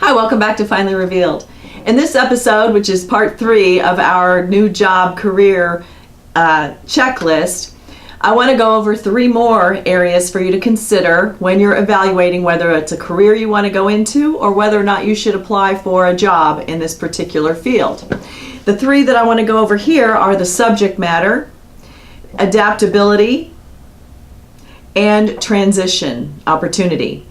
Hi, welcome back to Finally Revealed. In this episode, which is part 3 of our new job career checklist, I want to go over 3 more areas for you to consider when you're evaluating whether it's a career you want to go into or whether or not you should apply for a job in this particular field. The 3 that I want to go over here are the subject matter, adaptability, and transition opportunity.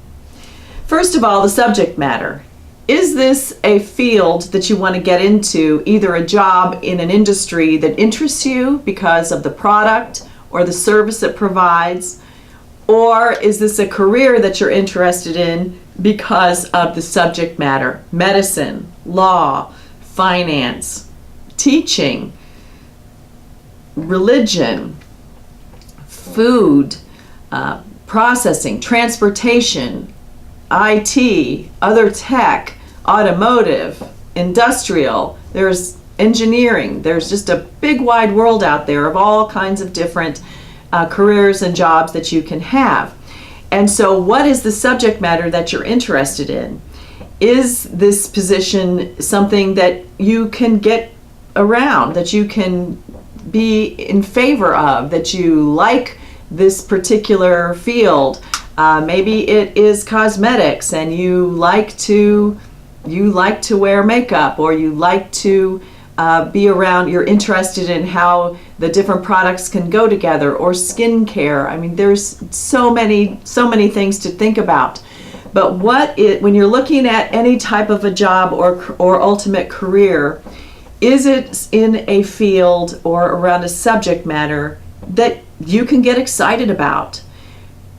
First of all, the subject matter. Is this a field that you want to get into, either a job in an industry that interests you because of the product or the service it provides, or is this a career that you're interested in because of the subject matter? Medicine, law, finance, teaching, religion, food, processing, transportation, IT, other tech, automotive, industrial, there's engineering, there's just a big wide world out there of all kinds of different careers and jobs that you can have. And so what is the subject matter that you're interested in? Is this position something that you can get around, that you can be in favor of, that you like this particular field? Maybe it is cosmetics and you like to wear makeup, or you like to be around, you're interested in how the different products can go together, or skincare. I mean, there's so many things to think about. But when you're looking at any type of a job or ultimate career, is it in a field or around a subject matter that you can get excited about?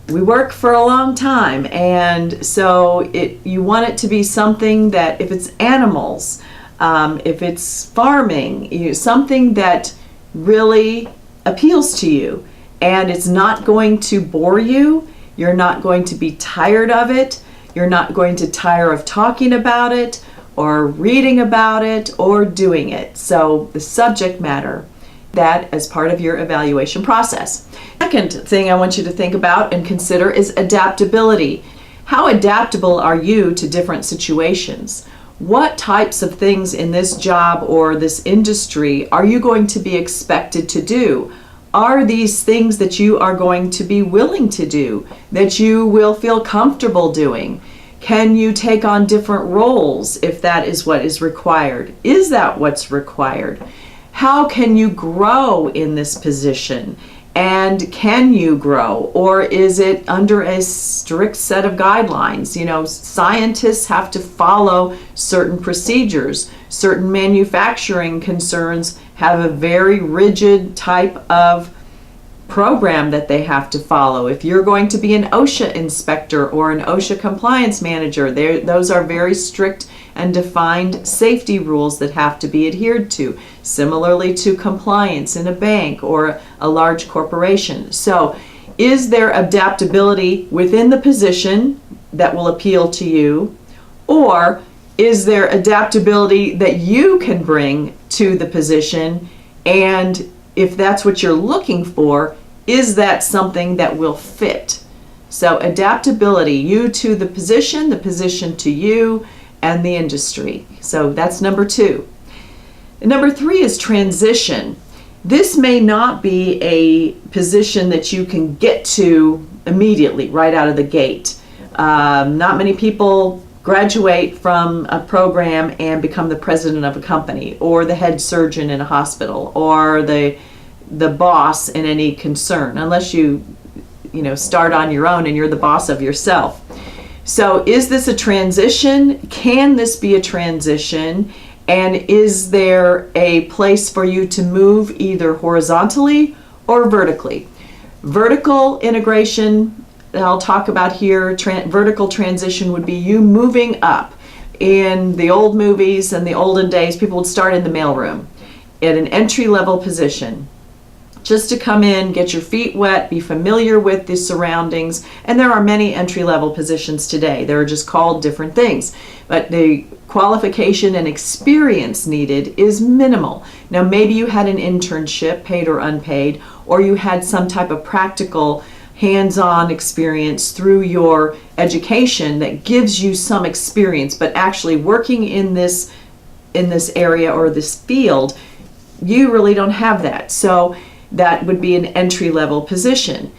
We work for a long time, and so you want it to be something that, if it's animals, if it's farming, something that really appeals to you, and it's not going to bore you. You're not going to be tired of it. You're not going to tire of talking about it or reading about it or doing it. So the subject matter, that as part of your evaluation process. Second thing I want you to think about and consider is adaptability. How adaptable are you to different situations? What types of things in this job or this industry are you going to be expected to do? Are these things that you are going to be willing to do, that you will feel comfortable doing? Can you take on different roles if that is what is required? Is that what's required? How can you grow in this position? And can you grow? Or is it under a strict set of guidelines? You know, scientists have to follow certain procedures. Certain manufacturing concerns have a very rigid type of program that they have to follow. If you're going to be an OSHA inspector or an OSHA compliance manager, those are very strict and defined safety rules that have to be adhered to, similarly to compliance in a bank or a large corporation. So is there adaptability within the position that will appeal to you, or is there adaptability that you can bring to the position? And if that's what you're looking for, is that something that will fit? So adaptability, you to the position to you, and the industry. So that's number 2. Number 3 is transition. This may not be a position that you can get to immediately, right out of the gate. Not many people graduate from a program and become the president of a company, or the head surgeon in a hospital, or the boss in any concern, unless you start on your own and you're the boss of yourself. So is this a transition? Can this be a transition? And is there a place for you to move either horizontally or vertically? Vertical integration, I'll talk about here, vertical transition would be you moving up. In the old movies and the olden days, people would start in the mailroom at an entry-level position, just to come in, get your feet wet, be familiar with the surroundings. And there are many entry-level positions today. They're just called different things. But the qualification and experience needed is minimal. Now, maybe you had an internship, paid or unpaid, or you had some type of practical hands-on experience through your education that gives you some experience, but actually working in this area or this field, you really don't have that. So that would be an entry-level position.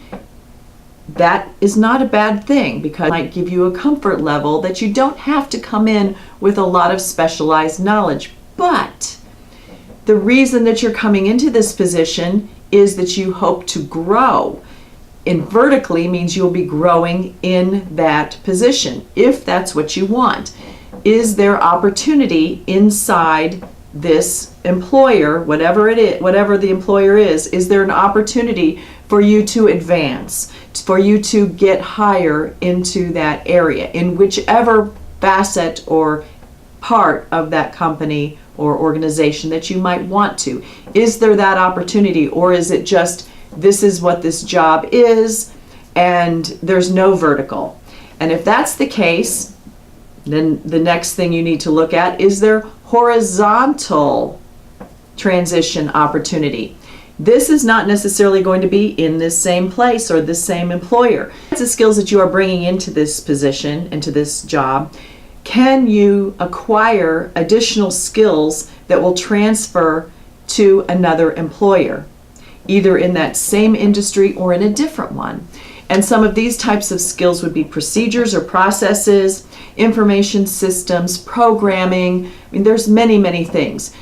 That is not a bad thing, because it might give you a comfort level that you don't have to come in with a lot of specialized knowledge. But the reason that you're coming into this position is that you hope to grow. And vertically means you'll be growing in that position, if that's what you want. Is there opportunity inside this employer, whatever it is, whatever the employer is there an opportunity for you to advance, for you to get higher into that area, in whichever facet or part of that company or organization that you might want to? Is there that opportunity, or is it just, this is what this job is and there's no vertical? And if that's the case, then the next thing you need to look at, is there horizontal transition opportunity? This is not necessarily going to be in this same place or this same employer. It's the skills that you are bringing into this position, into this job. Can you acquire additional skills that will transfer to another employer, either in that same industry or in a different one? And some of these types of skills would be procedures or processes, information systems, programming. I mean, there's many things.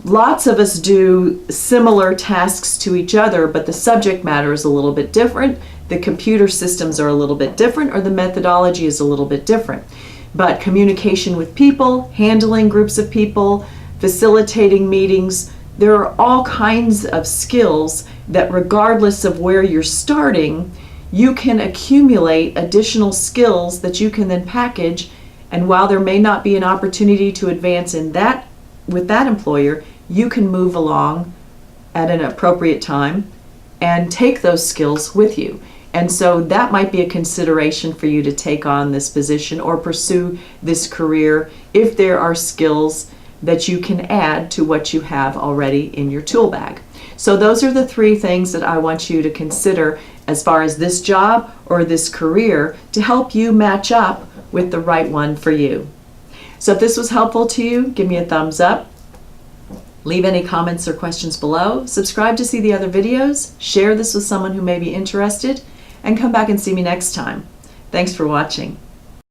Lots of us do similar tasks to each other, but the subject matter is a little bit different. The computer systems are a little bit different, or the methodology is a little bit different. But communication with people, handling groups of people, facilitating meetings, there are all kinds of skills that, regardless of where you're starting, you can accumulate additional skills that you can then package. And while there may not be an opportunity to advance in that with that employer, you can move along at an appropriate time and take those skills with you. And so that might be a consideration for you to take on this position or pursue this career, if there are skills that you can add to what you have already in your tool bag. So those are the three things that I want you to consider as far as this job or this career, to help you match up with the right one for you. So if this was helpful to you, give me a thumbs up. Leave any comments or questions below. Subscribe to see the other videos. Share this with someone who may be interested. And come back and see me next time. Thanks for watching.